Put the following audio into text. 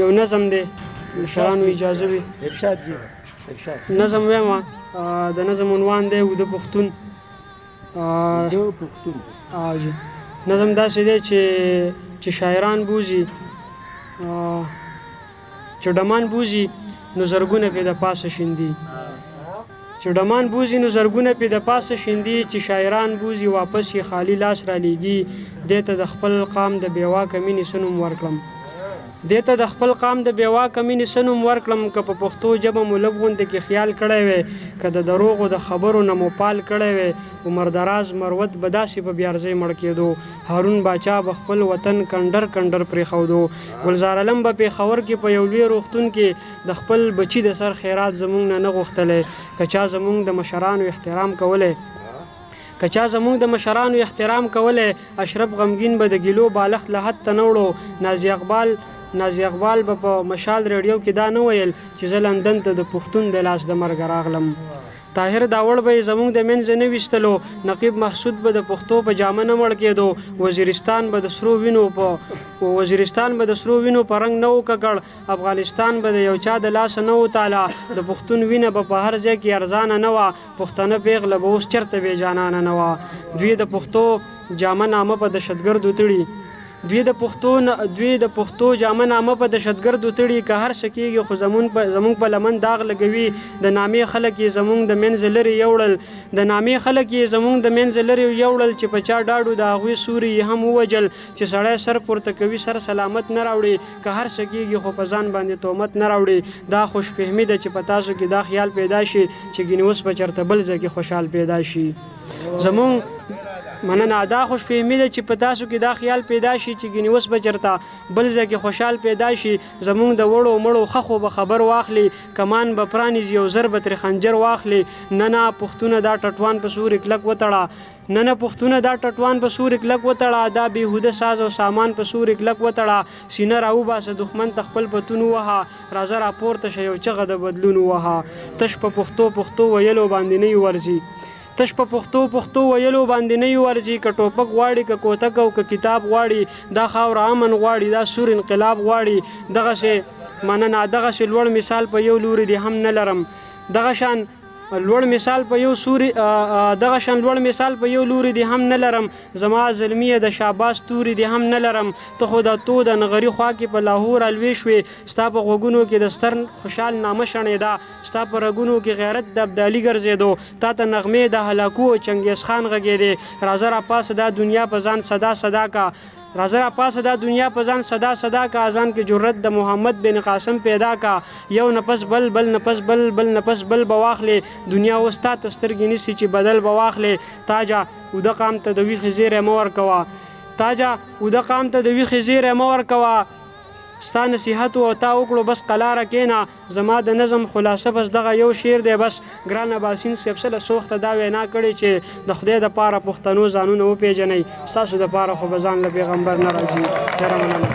یو نظم دی مشرانو اجازه وي نظم وایم د نظم عنوان دی اوده پښتون نظم داسې دی چې شاعران بوزي چې ډمان بوزي نو زرګونه پې د پاسه شیندي چې ډمان بوزي نو زرګونه پې د پاسه شیندي چې شاعران بوزي واپس یې خالی لاس را لیږي دې ته د خپل قام د بېواکه مینې څه نوم ورکړم دې ته د خپل قام د بېواکه مینې څه نوم ورکړم که په پښتو ژبه مو لږ غوندې کې خیال کړی وی که د دروغو د خبرو نه مو پال کړی وی عمردراز مروت به داسې په بیارځۍ مړ کېدو هارون باچا به خپل وطن کنډر کنډر پرېښودو ګلزار علم به پېښور کې په یو لوی روغتون کې د خپل بچي د سر خیرات زموږ نه غوښتلی که چا زموږ د مشرانو احترام کولی که چا زموږ د مشرانو احترام کولی اشرف غمګین به د ګیلو بالښت له حد ته نه وړو نازي اقبال به په مشال ریډیو کې دا نه ویل چې زه لندن ته د پښتون د لاس د مرګه راغلم طاهر داوړ به یې زموږ د منځه نه ویستلو نقیب محسود به د پښتو په جامه نه مړ کېدو وزیرستان به د سرو وینو په رنګ نه و ککړ افغانستان به د یو چا د لاسه نه و تاله د پښتون وینه به په هر ځای کې ارزانه نه وه پښتنه پیغله به اوس چېرته بېجانانه نه وه دوی د پښتو جامه نامه په دهشتګردو تړي دوی د پښتو جامه نامه په دهشتګردو تړي که هر څه کېږي خو زموږ په لمن داغ لګوي د نامې خلک یې زموږ د منځه لرې یوړل چې په چا ډاډو د هغوی سوري یې هم ووجل چې سړی سر پورته کوي سر سلامت نه راوړي که هر څه کېږي خو په ځان باندې تهمت نه راوړي دا خوشفهمي ده چې په تاسو کې دا خیال پیدا شي چې ګینې اوس به چېرته بل ځای کې خوشحال پیدا شي زموږ مننه دا خوشفهمي ده چې په تاسو کې دا خیال پیدا شي چې ګینې اوس به چېرته بل ځای کې خوشحال پیدا شي زموږ د وړو مړو خښو به خبر واخلي کمان به پرانیزي یو زر به ترې خنجر واخلي نه پښتونه دا ټټوان په سوري کلک وتړه دا بېهوده ساز او سامان په سوري کلک وتړه سینه راوباسه دښمن ته خپل پتون ووهه راځه راپورته شه یو چغه د بدلون ووهه تش په پښتو ویلو باندې نه ورځي تش په پښتو ویلو باندې نه ورځي که ټوپک غواړي که کوتک او که کتاب غواړي دا خاوره امن غواړي دا سور انقلاب غواړي دغسې لوړ مثال په یو لوري دې هم نه لرم دغه شان لوړ مثال په یو لوري دې هم نه لرم زما زلمیه د شاباس توري دې هم نه لرم ته خو د تو د نغري خوا کې په لاهور الوی شوې ستا په غوږونو کې د ستر خوشحال نامه شڼېده ستا په رګونو کې غیرت د ابدالي ګرځېدو تا ته نغمې د هلاکو او چنګیز خان غږېدې راځه راپاسه دا دنیا په ځان صدا کا اذان کې جرت د محمد بن قاسم پیدا کا یو نفس بل نفس بل بواخلې دنیا اوس تا ته سترګې نیسي چې بدل بواخلې تاجه اوده قام ته د ویښې زیری مه ورکوه ستا نصیحت او تا وکړو بس قلاره کېنه زما د نظم خلاصه بس دغه یو شعر دی بس ګران اباسین صاحب سره سوخته دا وینا کړې چې د خدای دپاره پښتنو ځانونه وپېژنئ ستاسو دپاره خو به ځان له پیغمبر نه راځي ډېره مننه